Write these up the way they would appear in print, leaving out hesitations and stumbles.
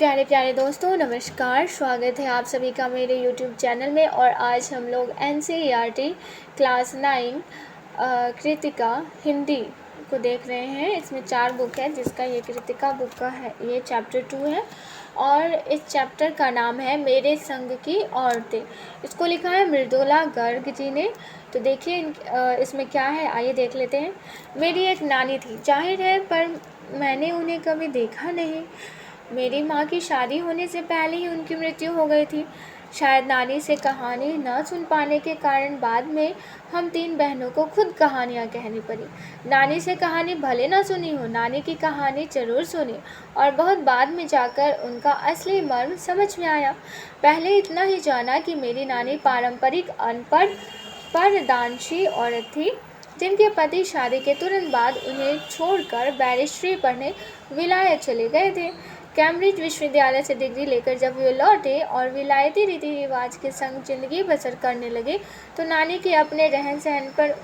प्यारे प्यारे दोस्तों, नमस्कार। स्वागत है आप सभी का मेरे YouTube चैनल में। और आज हम लोग NCERT क्लास 9 कृतिका हिंदी को देख रहे हैं। इसमें 4 बुक है, जिसका ये कृतिका बुक का है, ये चैप्टर 2 है और इस चैप्टर का नाम है मेरे संग की औरतें। इसको लिखा है मृदुला गर्ग जी ने। तो देखिए इसमें क्या है, आइए देख लेते हैं। मेरी एक नानी थी, जाहिर है, पर मैंने उन्हें कभी देखा नहीं। मेरी माँ की शादी होने से पहले ही उनकी मृत्यु हो गई थी। शायद नानी से कहानी न सुन पाने के कारण बाद में हम 3 बहनों को खुद कहानियाँ कहनी पड़ी। नानी से कहानी भले ना सुनी हो, नानी की कहानी जरूर सुनी और बहुत बाद में जाकर उनका असली मर्म समझ में आया। पहले इतना ही जाना कि मेरी नानी पारंपरिक अनपढ़ परदानशी औरत थी, जिनके पति शादी के तुरंत बाद उन्हें छोड़कर बैरिस्ट्री पढ़ने विलायत चले गए थे। कैम्ब्रिज विश्वविद्यालय से डिग्री लेकर जब वे लौटे और विलायती रीति रिवाज के संग जिंदगी बसर करने लगे, तो नानी के अपने रहन सहन पर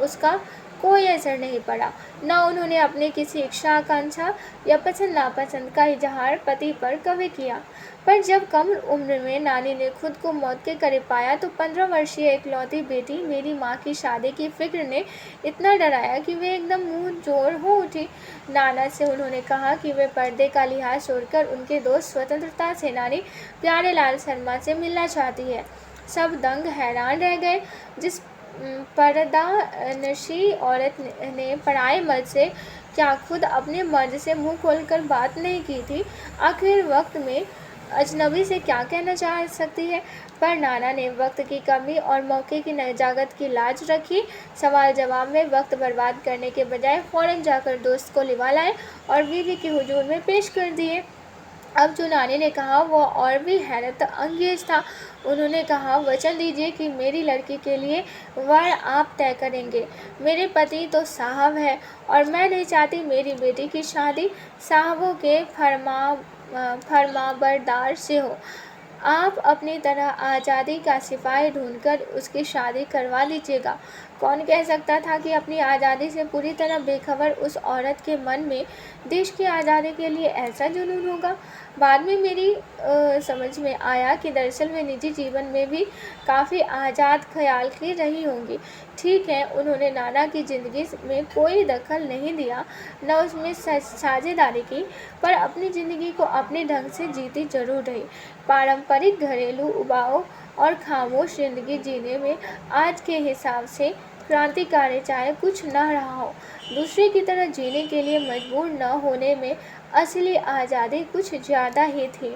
उसका कोई असर नहीं पड़ा। न उन्होंने अपने किसी इच्छा आकांक्षा या पसंद नापसंद का इजहार पति पर कभी किया। पर जब कम उम्र में नानी ने खुद को मौत के करीब पाया, तो 15 वर्षीय इकलौती बेटी मेरी माँ की शादी की फिक्र ने इतना डराया कि वे एकदम मुंह जोर हो उठी। नाना से उन्होंने कहा कि वे पर्दे का लिहाज छोड़कर उनके दोस्त स्वतंत्रता सेनानी प्यारेलाल शर्मा से मिलना चाहती है। सब दंग हैरान रह गए। जिस पर्दानशी औरत ने पराए मर्द से क्या खुद अपने मर्द से मुंह खोलकर बात नहीं की थी, आखिर वक्त में अजनबी से क्या कहना चाह सकती है। पर नाना ने वक्त की कमी और मौके की नजाकत की लाज रखी। सवाल जवाब में वक्त बर्बाद करने के बजाय फौरन जाकर दोस्त को लिवा लाए और बीवी के हुजूर में पेश कर दिए। अब जो नानी ने कहा वो और भी हैरत अंगेज था। उन्होंने कहा, वचन दीजिए कि मेरी लड़की के लिए वर आप तय करेंगे। मेरे पति तो साहब है और मैं नहीं चाहती मेरी बेटी की शादी साहबों के फरमाबरदार से हो। आप अपनी तरह आज़ादी का सिपाही ढूंढकर उसकी शादी करवा लीजिएगा। कौन कह सकता था कि अपनी आज़ादी से पूरी तरह बेखबर उस औरत के मन में देश की आज़ादी के लिए ऐसा जुनून होगा। बाद में मेरी समझ में आया कि दरअसल वे निजी जीवन में भी काफ़ी आज़ाद ख्याल की रही होंगी। ठीक है, उन्होंने नाना की ज़िंदगी में कोई दखल नहीं दिया, न उसमें साझेदारी की, पर अपनी ज़िंदगी को अपने ढंग से जीती जरूर रही। पारंपरिक घरेलू उबाऊ और खामोश ज़िंदगी जीने में आज के हिसाब से क्रांतिकारी चाहे कुछ न रहा हो, दूसरे की तरह जीने के लिए मजबूर न होने में असली आज़ादी कुछ ज़्यादा ही थी।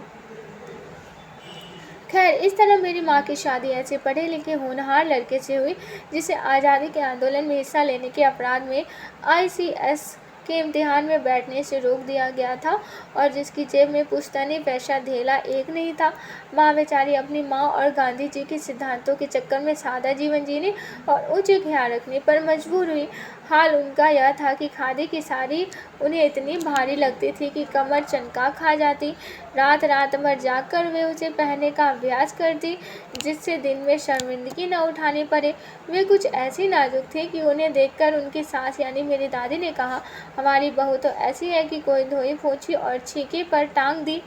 खैर, इस तरह मेरी माँ की शादी ऐसे पढ़े लिखे होनहार लड़के से हुई जिसे आज़ादी के आंदोलन में हिस्सा लेने के अपराध में ICS के इम्तिहान में बैठने से रोक दिया गया था और जिसकी जेब में पुश्तैनी पैसा धेला एक नहीं था। माँ बेचारी अपनी माँ और गांधी जी के सिद्धांतों के चक्कर में सादा जीवन जीने और उच्च ख्याल रखने पर मजबूर हुई। हाल उनका यह था कि खादी की साड़ी उन्हें इतनी भारी लगती थी कि कमर चनका खा जाती। रात रात भर जागकर वे उसे पहनने का अभ्यास करती, जिससे दिन में शर्मिंदगी न उठानी पड़े। वे कुछ ऐसी नाजुक थी कि उन्हें देखकर उनकी सास यानी मेरी दादी ने कहा, हमारी बहू तो ऐसी है कि कोई धोई पोछी और छीके पर टांग दी।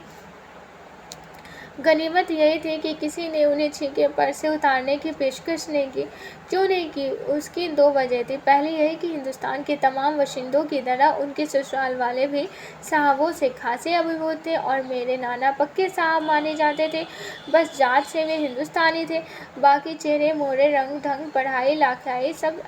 गनीमत यही थी कि किसी ने उन्हें छीके पर से उतारने की पेशकश नहीं की। क्यों नहीं की? उसकी 2 वजह थी। पहली यही कि हिंदुस्तान के तमाम बाशिंदों की तरह उनके ससुराल वाले भी साहबों से खासे अभिभूत थे और मेरे नाना पक्के साहब माने जाते थे। बस जात से वे हिंदुस्तानी थे, बाकी चेहरे मोहरे रंग ढंग पढ़ाई लाखाई सब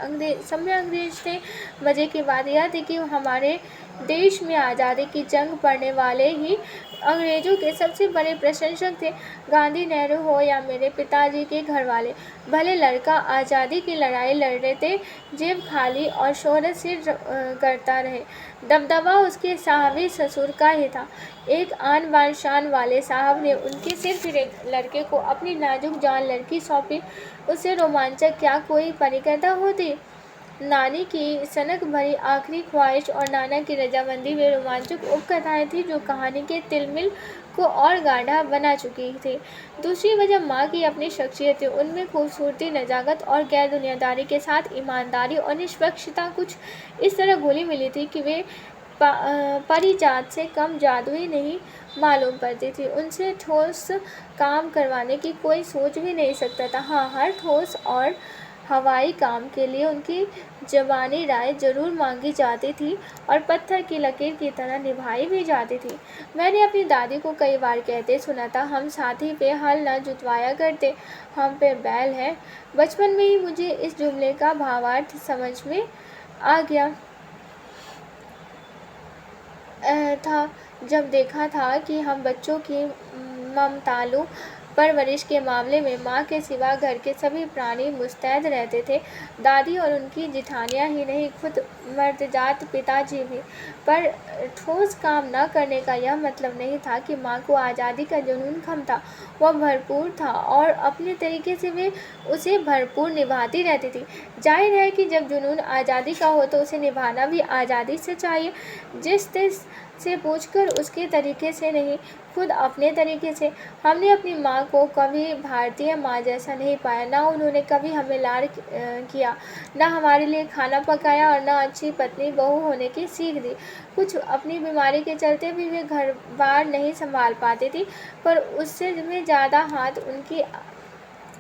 में अंग्रेज थे। मज़े की बात यह थी कि हमारे देश में आज़ादी की जंग पढ़ने वाले ही अंग्रेजों के सबसे बड़े प्रशंसक थे। गांधी, नेहरू हो या मेरे पिताजी के घर वाले, भले लड़का आज़ादी की लड़ाई लड़ रहे थे, जेब खाली और शोहरत से करता रहे, दबदबा उसके साहबी ससुर का ही था। एक आन बान शान वाले साहब ने उनके सिर फिर एक लड़के को अपनी नाजुक जान लड़की सौंपी। उससे रोमांचक क्या कोई परिकथा होती? नानी की सनक भरी आखिरी ख्वाहिश और नाना की रजामंदी वे रोमांचक उपकथाएं थीं जो कहानी के तिलमिल को और गाढ़ा बना चुकी थी। दूसरी वजह माँ की अपनी शख्सियत थी। उनमें खूबसूरती, नजाकत और गैर दुनियादारी के साथ ईमानदारी और निष्पक्षता कुछ इस तरह घुली मिली थी कि वे परिजात से कम जादुई नहीं मालूम पड़ती थी। उनसे ठोस काम करवाने की कोई सोच भी नहीं सकता था। हाँ, हर ठोस और हवाई काम के लिए उनकी ज़बानी राय ज़रूर मांगी जाती थी और पत्थर की लकीर की तरह निभाई भी जाती थी। मैंने अपनी दादी को कई बार कहते सुना था, हम साथी पे हल न जुतवाया करते, हम पे बैल है। बचपन में ही मुझे इस जुमले का भावार्थ समझ में आ गया था, जब देखा था कि हम बच्चों की ममतालु परवरिश के मामले में माँ के सिवा घर के सभी प्राणी मुस्तैद रहते थे। दादी और उनकी जिठानियाँ ही नहीं, खुद मर्दजात पिताजी भी। पर ठोस काम न करने का यह मतलब नहीं था कि माँ को आज़ादी का जुनून कम था। वह भरपूर था और अपने तरीके से वे उसे भरपूर निभाती रहती थी। जाहिर है कि जब जुनून आज़ादी का हो तो उसे निभाना भी आज़ादी से चाहिए, जिस तिस से पूछकर, उसके तरीके से नहीं, खुद अपने तरीके से। हमने अपनी माँ को कभी भारतीय माँ जैसा नहीं पाया। ना उन्होंने कभी हमें लाड किया, ना हमारे लिए खाना पकाया और ना अच्छी पत्नी बहू होने की सीख दी। कुछ अपनी बीमारी के चलते भी वे घर बार नहीं संभाल पाती थी, पर उससे भी ज़्यादा हाथ उनकी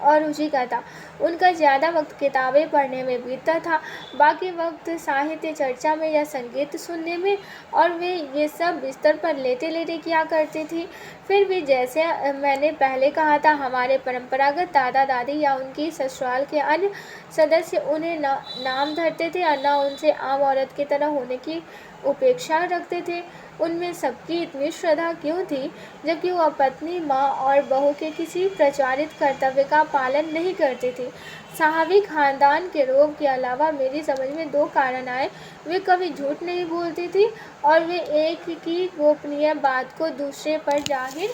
और रुचि का था। उनका ज़्यादा वक्त किताबें पढ़ने में बीतता था, बाकी वक्त साहित्य चर्चा में या संगीत सुनने में, और वे ये सब बिस्तर पर लेटे लेटे किया करती थी। फिर भी जैसे मैंने पहले कहा था, हमारे परंपरागत दादा दादी या उनकी ससुराल के अन्य सदस्य उन्हें नाम धरते थे और न उनसे आम औरत की तरह होने की उपेक्षा रखते थे। उनमें सबकी इतनी श्रद्धा क्यों थी, जबकि वह पत्नी, माँ और बहू के किसी प्रचारित कर्तव्य का पालन नहीं करती थी? साहबी खानदान के रोग के अलावा मेरी समझ में दो कारण आए। वे कभी झूठ नहीं बोलती थी और वे एक की गोपनीय बात को दूसरे पर जाहिर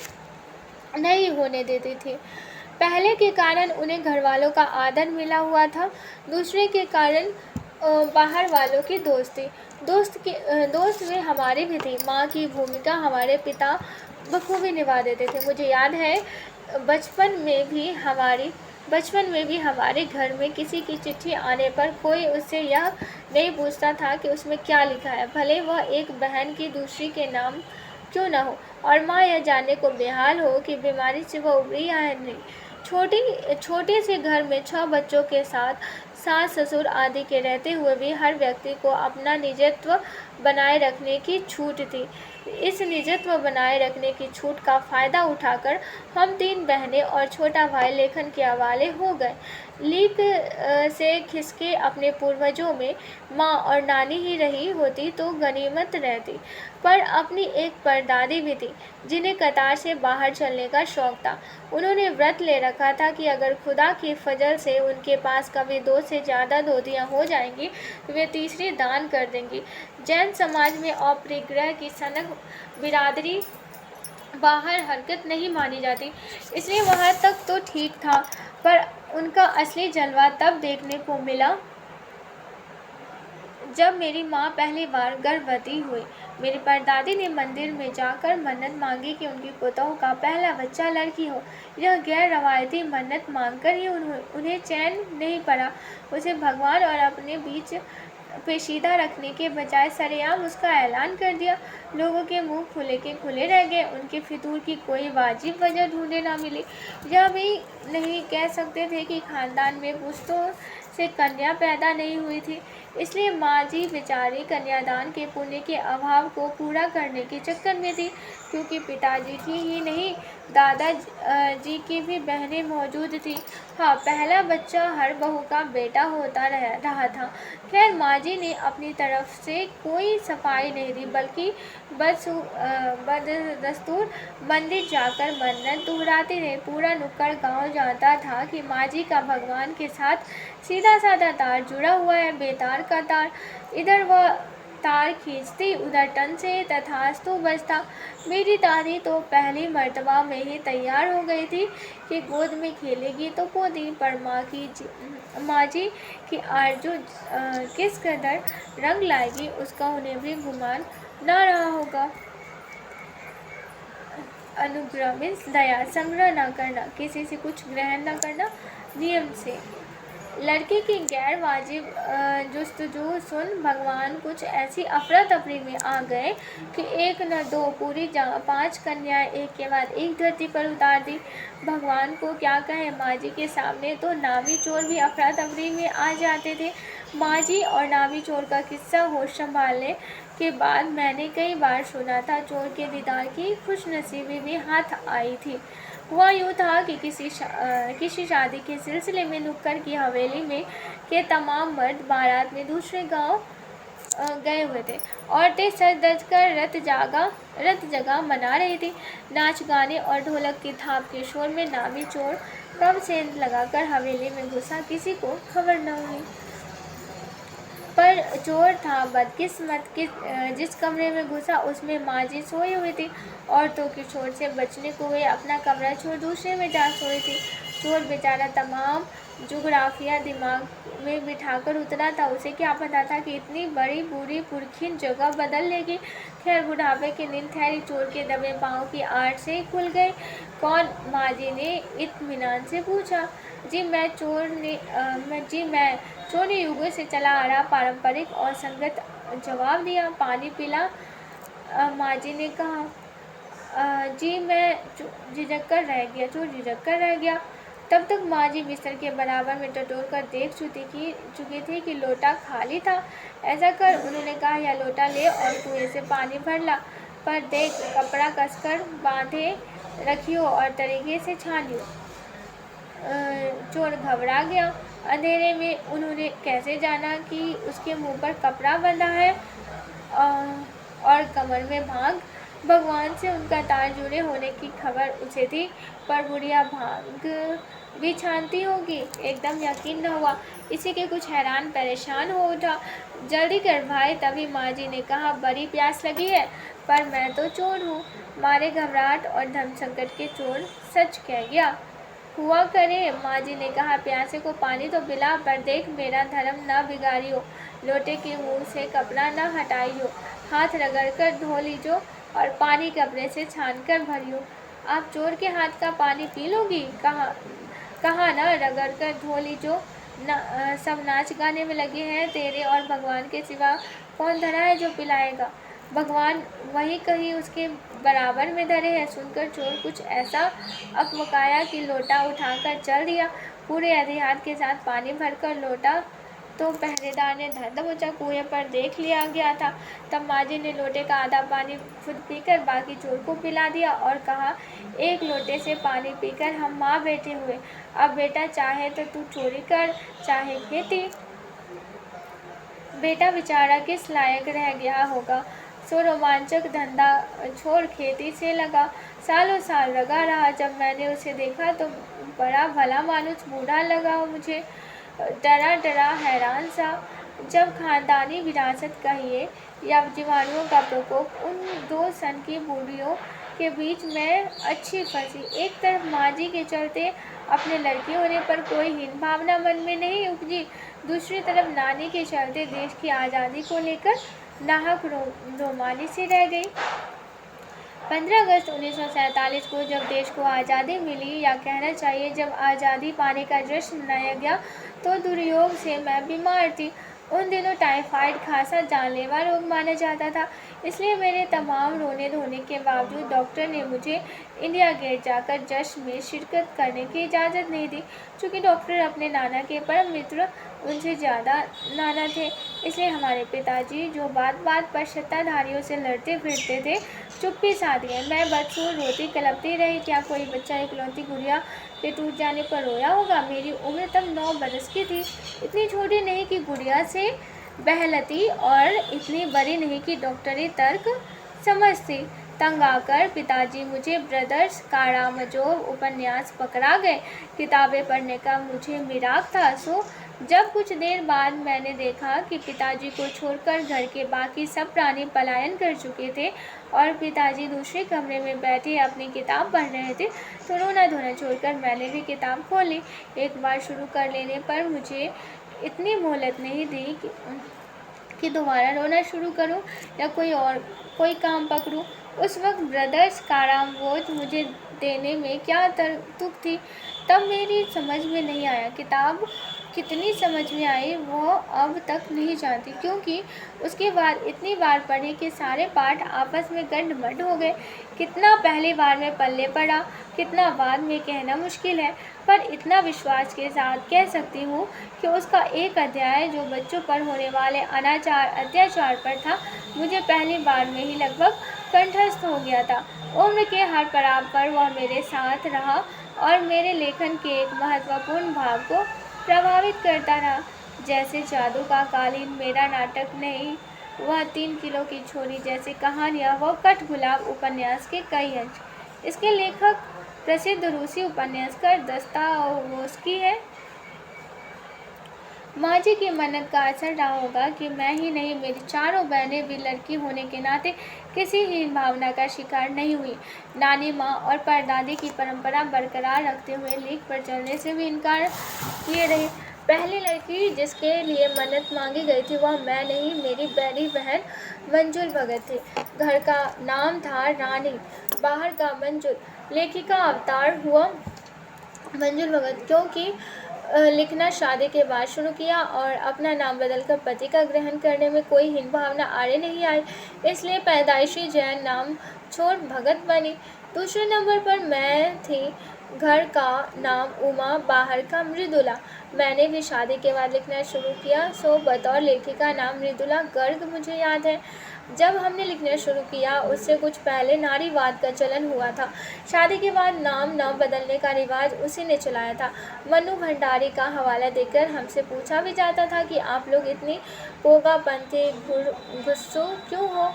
नहीं होने देती थी। पहले के कारण उन्हें घरवालों का आदर मिला हुआ था, दूसरे के कारण बाहर वालों की दोस्ती। दोस्त वे हमारी भी थी। माँ की भूमिका हमारे पिता बखूबी निभा देते थे। मुझे याद है बचपन में भी हमारे घर में किसी की चिट्ठी आने पर कोई उससे यह नहीं पूछता था कि उसमें क्या लिखा है, भले वह एक बहन की दूसरी के नाम क्यों न हो, और माँ यह जानने को बेहाल हो कि बीमारी से वह उबरी या नहीं। छोटे से घर में 6 बच्चों के साथ सास ससुर आदि के रहते हुए भी हर व्यक्ति को अपना निजत्व बनाए रखने की छूट थी। इस निजत्व बनाए रखने की छूट का फ़ायदा उठाकर हम 3 बहनें और छोटा भाई लेखन के हवाले हो गए। लीक से खिसके अपने पूर्वजों में माँ और नानी ही रही होती तो गनीमत रहती, पर अपनी एक परदादी भी थी जिन्हें कतार से बाहर चलने का शौक था। उन्होंने व्रत ले रखा था कि अगर खुदा की फजल से उनके पास कभी 2 से ज़्यादा धोतियाँ हो जाएंगी तो वे तीसरी दान कर देंगी। जैन समाज में अपरिग्रह की सनक बिरादरी बाहर हरकत नहीं मानी जाती, इसलिए वहाँ तक तो ठीक था, पर उनका असली जलवा तब देखने को मिला जब मेरी माँ पहली बार गर्भवती हुई। मेरी परदादी ने मंदिर में जाकर मन्नत मांगी कि उनकी पुतोह का पहला बच्चा लड़की हो। यह गैर रवायती मन्नत मांगकर ही उन्हें चैन नहीं पड़ा। उसे भगवान और अपने बीच पेशीदा रखने के बजाय सरेआम उसका ऐलान कर दिया। लोगों के मुंह खुले के खुले रह गए। उनके फितूर की कोई वाजिब वजह ढूंढे ना मिली। यह भी नहीं कह सकते थे कि खानदान में पुश्तों से कन्या पैदा नहीं हुई थी, इसलिए माँ जी बेचारी कन्यादान के पुण्य के अभाव को पूरा करने के चक्कर में थी। क्योंकि पिताजी की ही नहीं, दादा जी की भी बहनें मौजूद थी। हाँ, पहला बच्चा हर बहू का बेटा होता रहा था। खैर, माँ जी ने अपनी तरफ से कोई सफाई नहीं दी, बल्कि बदस्तूर मंदिर जाकर मन्नत दोहराती रही। पूरा नुक्कड़ गांव जानता था कि माँ जी का भगवान के साथ सीधा साधा तार जुड़ा हुआ है, बेतार का तार। इधर वह तार खींचती, उधर टन से तथास्तु बजता। मेरी दादी तो पहली मर्तबा में ही तैयार हो गई थी कि गोद में खेलेगी तो पोती, पर माँ जी की आरजू किस कदर रंग लाएगी उसका उन्हें भी गुमान न रहा होगा। अनुग्रह मीन्स दया, संग्रह न करना, किसी से कुछ ग्रहण न करना, नियम से लड़के की गैर वाजिब जुस्तजू सुन भगवान कुछ ऐसी अफरा तफरी में आ गए कि एक न दो पूरी 5 कन्याएं एक के बाद एक धरती पर उतार दी। भगवान को क्या कहे, माँ जी के सामने तो नावी चोर भी अफरा तफरी में आ जाते थे। माँ जी और नावी चोर का किस्सा होश संभालने के बाद मैंने कई बार सुना था। चोर के दीदार की खुशनसीबी भी हाथ आई थी। हुआ यूँ था कि किसी शादी के सिलसिले में नुक्कड़ की हवेली में के तमाम मर्द बारात में दूसरे गांव गए हुए थे। औरतें सज धज कर रत जगह मना रही थी। नाच गाने और ढोलक की थाप के शोर में नावी चोर कब सेंध लगाकर हवेली में घुसा, किसी को खबर न हुई। पर चोर था बदकिस्मत कि जिस कमरे में घुसा उसमें माँ जी सोई हुई थी। औरतों की चोट से बचने को वे अपना कमरा छोड़ दूसरे में जा सोई थी। चोर बेचारा तमाम जुगराफिया दिमाग में बिठाकर उतरा था। उसे क्या पता था कि इतनी बड़ी बुरी पुरखीन जगह बदल लेगी। खैर, बुढ़ापे की नींद ठहरी। चोर के दबे पाँव की आहट से खुल गई। कौन? माँ जी ने इत्मीनान से पूछा। जी मैं चोरी युगों से चला आ रहा पारंपरिक और संगत जवाब दिया। पानी पिला? माँ जी ने कहा। जी मैं झिझक कर रह गया। तब तक माँ जी बिस्तर के बराबर में टटोल कर देख चुकी थी कि लोटा खाली था। ऐसा कर, उन्होंने कहा, यह लोटा ले और कुएं से पानी भर ला, पर देख कपड़ा कसकर बांधे रखियो और तरीके से छानियो। चोर घबरा गया। अंधेरे में उन्होंने कैसे जाना कि उसके मुंह पर कपड़ा बंधा है और कमर में भांग। भगवान से उनका तार जुड़े होने की खबर उसे थी, पर बुढ़िया भांग भी छानती होगी, एकदम यकीन न हुआ। इसी के कुछ हैरान परेशान हो उठा। जल्दी कर भाई। तभी माँ जी ने कहा, बड़ी प्यास लगी है, पर मैं तो चोर हूँ। मारे घबराहट और धर्म संकट के चोर सच कह गया। हुआ करे, माँ जी ने कहा, प्यासे को पानी तो पिला, पर देख मेरा धर्म न बिगाड़ियो। लोटे के मुंह से कपड़ा न हटाइयो, हाथ रगड़ कर धो लीजो और पानी कपड़े से छान कर भरियो। आप चोर के हाथ का पानी पी लोगी? कहा ना रगड़ कर धो लीजो। सब नाच गाने में लगे हैं, तेरे और भगवान के सिवा कौन धरा है जो पिलाएगा? भगवान वही कहीं उसके बराबर में धरे हैं। सुनकर चोर कुछ ऐसा अकबकाया कि लोटा उठाकर चल दिया। पूरे एहतियात के साथ पानी भरकर लोटा तो पहरेदार ने धर दबोचा कुएं पर देख लिया गया था। तब माँ जी ने लोटे का आधा पानी खुद पीकर बाकी चोर को पिला दिया और कहा, एक लोटे से पानी पीकर हम माँ बैठे हुए। अब बेटा, चाहे तो तू चोरी कर, चाहे खेती। बेटा बेचारा किस लायक रह गया होगा। सो रोमांचक धंधा छोड़ खेती से लगा। सालों साल लगा रहा। जब मैंने उसे देखा तो बड़ा भला मानुस बूढ़ा लगा मुझे, डरा हैरान सा। जब खानदानी विरासत कहिए या जीवाणुओं का प्रकोप, उन दो सन की बूढ़ियों के बीच में अच्छी फंसी। एक तरफ माँ जी के चलते अपने लड़के होने पर कोई हीन भावना मन में नहीं उपजी, दूसरी तरफ नानी के चलते देश की आज़ादी को लेकर नाहक रोमानी सी रह गई। 15 अगस्त 1947 को जब देश को आज़ादी मिली, या कहना चाहिए जब आज़ादी पाने का जश्न मनाया गया, तो दुर्योग से मैं बीमार थी। उन दिनों टाइफाइड खासा जानलेवा रोग माना जाता था, इसलिए मेरे तमाम रोने धोने के बावजूद डॉक्टर ने मुझे इंडिया गेट जाकर जश्न में शिरकत करने की इजाज़त नहीं दी। चूँकि डॉक्टर अपने नाना के परम मित्र, उनसे ज़्यादा नाना थे, इसलिए हमारे पिताजी, जो बात बात पर सत्ताधारियों से लड़ते फिरते थे, चुप्पी साध गए। मैं बदसूर रोती कलपती रही। क्या कोई बच्चा इकलौती गुड़िया के टूट जाने पर रोया होगा? मेरी उम्र तब 9 बरस की थी, इतनी छोटी नहीं कि गुड़िया से बहलती और इतनी बड़ी नहीं कि डॉक्टरी तर्क समझती। तंग आकर पिताजी मुझे ब्रदर्स कारामजोव उपन्यास पकड़ा गए। किताबें पढ़ने का मुझे मिराक था। सो जब कुछ देर बाद मैंने देखा कि पिताजी को छोड़कर घर के बाकी सब प्राणी पलायन कर चुके थे और पिताजी दूसरे कमरे में बैठे अपनी किताब पढ़ रहे थे, तो रोना धोना छोड़कर मैंने भी किताब खोली। एक बार शुरू कर लेने पर मुझे इतनी मोहलत नहीं दी कि दोबारा रोना शुरू करूं या कोई काम पकड़ूं। उस वक्त ब्रदर्स कारामजोव मुझे देने में क्या तुक थी, तब मेरी समझ में नहीं आया। किताब कितनी समझ में आई वो अब तक नहीं जानती, क्योंकि उसके बाद इतनी बार पढ़े कि सारे पाठ आपस में गंढ-मंढ हो गए। कितना पहली बार में पल्ले पड़ा, कितना बाद में कहना मुश्किल है, पर इतना विश्वास के साथ कह सकती हूँ कि उसका एक अध्याय जो बच्चों पर होने वाले अनाचार अत्याचार पर था, मुझे पहली बार में ही लगभग कंठस्थ हो गया था। उम्र के हर पड़ाव पर वह मेरे साथ रहा और मेरे लेखन के एक महत्वपूर्ण भाग को प्रभावित करता रहा। जैसे जादू का कालीन मेरा नाटक नहीं, वह 3 किलो की छोरी जैसी कहानियाँ, वो कठगुलाब उपन्यास के कई अंश। इसके लेखक प्रसिद्ध रूसी उपन्यासकार दोस्तोयेवस्की है। माँ जी की मन्नत का असर रहा होगा कि मैं ही नहीं, मेरी चारों बहनें भी लड़की होने के नाते किसी हीन भावना का शिकार नहीं हुई। नानी माँ और परदादी की परंपरा बरकरार रखते हुए लीक पर चलने से भी इनकार किए रहे। पहली लड़की जिसके लिए मन्नत मांगी गई थी वह मैं नहीं, मेरी बड़ी बहन मंजुल भगत थी। घर का नाम था रानी, बाहर का मंजुल। लेखिका अवतार हुआ मंजुल भगत, क्योंकि लिखना शादी के बाद शुरू किया और अपना नाम बदलकर पति का ग्रहण करने में कोई हीन भावना आड़े नहीं आई, इसलिए पैदाइशी जैन नाम छोड़ भगत बनी। दूसरे नंबर पर मैं थी। घर का नाम उमा, बाहर का मृदुला। मैंने भी शादी के बाद लिखना शुरू किया, सो बतौर लेखिका नाम मृदुला गर्ग मुझे याद है। जब हमने लिखना शुरू किया उससे कुछ पहले नारीवाद का चलन हुआ था। शादी के बाद नाम न बदलने का रिवाज उसी ने चलाया था। मनु भंडारी का हवाला देकर हमसे पूछा भी जाता था कि आप लोग इतनी पोगापंथी गुस्सू क्यों हो,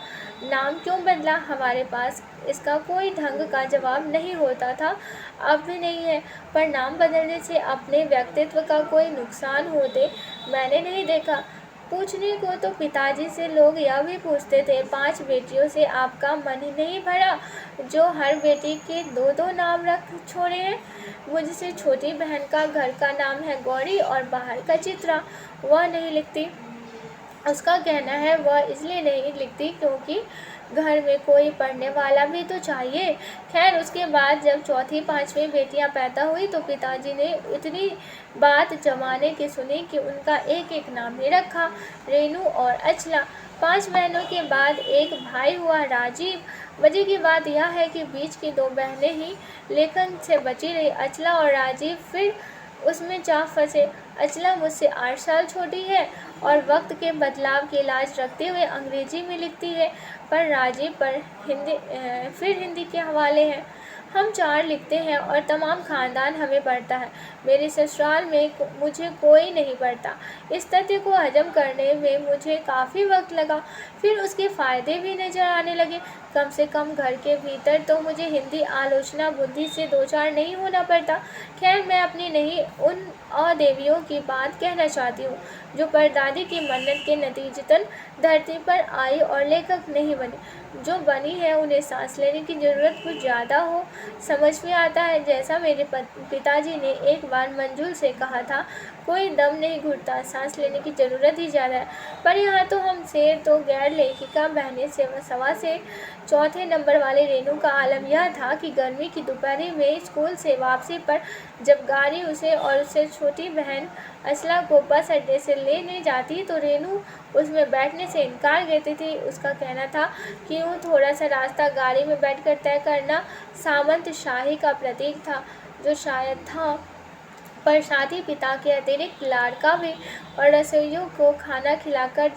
नाम क्यों बदला। हमारे पास इसका कोई ढंग का जवाब नहीं होता था, अब भी नहीं है, पर नाम बदलने से अपने व्यक्तित्व का कोई नुकसान होते मैंने नहीं देखा। पूछने को तो पिताजी से लोग यह भी पूछते थे, 5 बेटियों से आपका मन ही नहीं भरा, जो हर बेटी के 2-2 नाम रख छोड़े हैं। मुझसे छोटी बहन का घर का नाम है गौरी और बाहर का चित्रा। वह नहीं लिखती, उसका कहना है वह इसलिए नहीं लिखती क्योंकि घर में कोई पढ़ने वाला भी तो चाहिए। खैर, उसके बाद जब 4th-5वीं बेटियां पैदा हुई तो पिताजी ने इतनी बात जमाने की सुनी कि उनका एक एक नाम ही रखा, रेनू और अचला। 5 बहनों के बाद एक भाई हुआ, राजीव। मजे की बात यह है कि बीच की 2 बहनें ही लेखन से बची रही, अचला और राजीव फिर उसमें जा फंसे। अचला मुझसे 8 साल छोटी है और वक्त के बदलाव की लाज रखते हुए अंग्रेजी में लिखती है, पर राजीव पर हिंदी के हवाले हैं। हम 4 लिखते हैं और तमाम खानदान हमें पढ़ता है। मेरे ससुराल में मुझे कोई नहीं पढ़ता। इस तथ्य को हजम करने में मुझे काफ़ी वक्त लगा, फिर उसके फ़ायदे भी नज़र आने लगे। कम से कम घर के भीतर तो मुझे हिंदी आलोचना बुद्धि से 2-4 नहीं होना पड़ता। खैर, मैं अपनी नहीं, उन अदेवियों की बात कहना चाहती हूँ जो परदादी की मन्नत के नतीजतन धरती पर आई और लेखक नहीं बनी। जो बनी है उन्हें सांस लेने की ज़रूरत कुछ ज़्यादा हो। समझ में आता है, जैसा मेरे पिताजी ने एक बार मंजुल से कहा था, कोई दम नहीं घुटता, सांस लेने की ज़रूरत ही ज़्यादा है। पर यहाँ तो हम शेर तो गैर लेखिका बहनें सवा से 4थे नंबर वाले रेनू का आलम यह था कि गर्मी की दोपहरी में स्कूल से वापसी पर जब गाड़ी उसे और उससे छोटी बहन असला को बस अड्डे से लेने जाती तो रेनू उसमें बैठने से इनकार करती थी। उसका कहना था कि यूँ थोड़ा सा रास्ता गाड़ी में बैठकर तय करना सामंत शाही का प्रतीक था, जो शायद था, पर साथ ही पिता के अतिरिक्त लाड़का भी और रसोइयों को खाना खिलाकर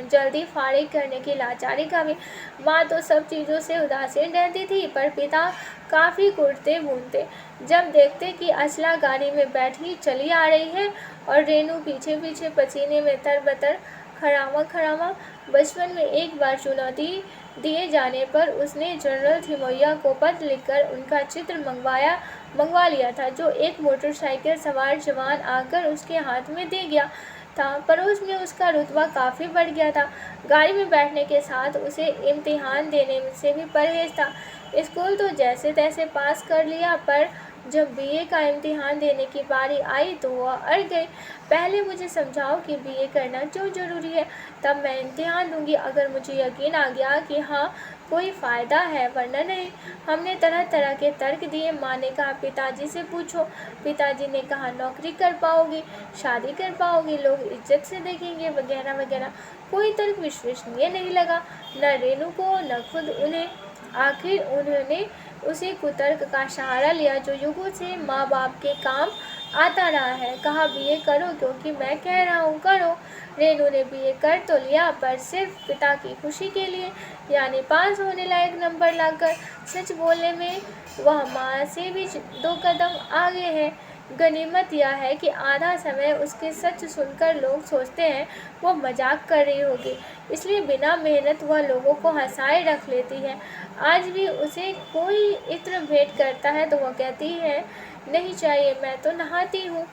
जल्दी फारिग करने की लाचारी का भी। माँ तो सब चीज़ों से उदासीन रहती थी, पर पिता काफ़ी कुटते भूनते जब देखते कि असला गाड़ी में बैठी चली आ रही है और रेनू पीछे पीछे पसीने में तरबतर खड़ामा। बचपन में एक बार चुनौती दिए जाने पर उसने जनरल थिमोया को पत्र लिखकर उनका चित्र मंगवा लिया था, जो एक मोटरसाइकिल सवार जवान आकर उसके हाथ में दे गया था। पड़ोस में उसका रुतबा काफ़ी बढ़ गया था। गाड़ी में बैठने के साथ उसे इम्तिहान देने से भी परहेज था। स्कूल तो जैसे तैसे पास कर लिया, पर जब बीए का इम्तिहान देने की बारी आई तो वह अड़ गई। पहले मुझे समझाओ कि बीए करना क्यों ज़रूरी है, तब मैं इम्तिहान दूंगी। अगर मुझे यकीन आ गया कि हाँ कोई फ़ायदा है, वरना नहीं। हमने तरह तरह के तर्क दिए। माँ ने कहा पिताजी से पूछो। पिताजी ने कहा नौकरी कर पाओगी, शादी कर पाओगी, लोग इज्जत से देखेंगे, वगैरह वगैरह। कोई तर्क विश्वसनीय नहीं लगा, न रेणु को न खुद उन्हें। आखिर उन्होंने उसी कुतर्क का सहारा लिया जो युगों से माँ बाप के काम आता रहा है। कहा बीए करो क्योंकि मैं कह रहा हूँ करो। रेणु ने बीए कर तो लिया, पर सिर्फ पिता की खुशी के लिए, यानी पास होने लायक नंबर लाकर। सच बोलने में वह माँ से भी 2 कदम आगे है। गनीमत यह है कि आधा समय उसके सच सुनकर लोग सोचते हैं वो मजाक कर रही होगी, इसलिए बिना मेहनत वह लोगों को हंसाए रख लेती है। आज भी उसे कोई इत्र भेंट करता है तो वह कहती है नहीं चाहिए, मैं तो नहाती हूँ।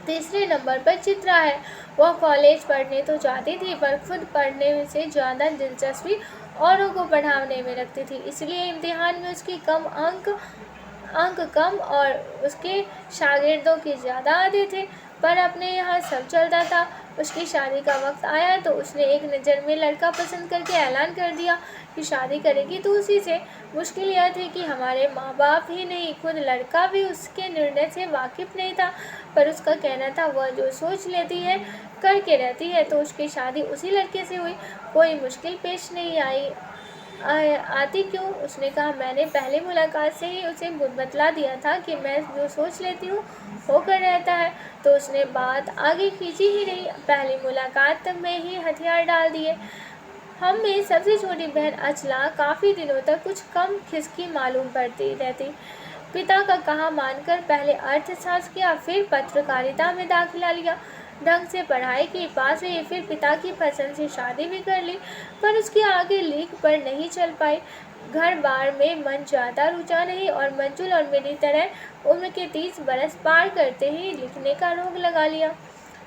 तीसरे नंबर पर चित्रा है। वह कॉलेज पढ़ने तो जाती थी, पर खुद पढ़ने से ज़्यादा दिलचस्पी औरों को पढ़ाने में रखती थी, इसलिए इम्तिहान में उसकी अंक कम और उसके शागिर्दों के ज़्यादा आते थे। पर अपने यहाँ सब चलता था। उसकी शादी का वक्त आया तो उसने एक नज़र में लड़का पसंद करके ऐलान कर दिया कि शादी करेगी तो उसी से। मुश्किल यह थी कि हमारे माँ बाप ही नहीं, खुद लड़का भी उसके निर्णय से वाकिफ़ नहीं था। पर उसका कहना था वह जो सोच लेती है करके रहती है, तो उसकी शादी उसी लड़के से हुई। कोई मुश्किल पेश नहीं आती क्यों? उसने कहा मैंने पहली मुलाकात से ही उसे बतला दिया था कि मैं जो सोच लेती हूँ होकर रहता है, तो उसने बात आगे खींची ही नहीं। पहली मुलाकात में ही हथियार डाल दिए। हम में सबसे छोटी बहन अचला काफ़ी दिनों तक कुछ कम खिसकी मालूम पड़ती रहती। पिता का कहा मानकर पहले अर्थशास्त्र किया, फिर पत्रकारिता में दाखिला लिया, ढंग से पढ़ाई की, पास हुई, फिर पिता की पसंद से शादी भी कर ली, पर उसकी आगे लीक पर नहीं चल पाई। घर बार में मन ज़्यादा रुचा नहीं और मंजुल और मेरी तरह उम्र के 30 बरस पार करते ही लिखने का रोग लगा लिया।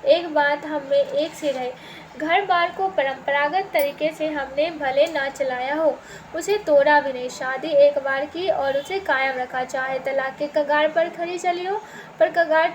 एक बात हम में एक सी रहे, घर बार को परंपरागत तरीके से हमने भले ना चलाया हो, उसे तोड़ा भी नहीं। शादी एक बार की और उसे कायम रखा, चाहे तलाक के कगार पर खड़ी चली हो, पर कगार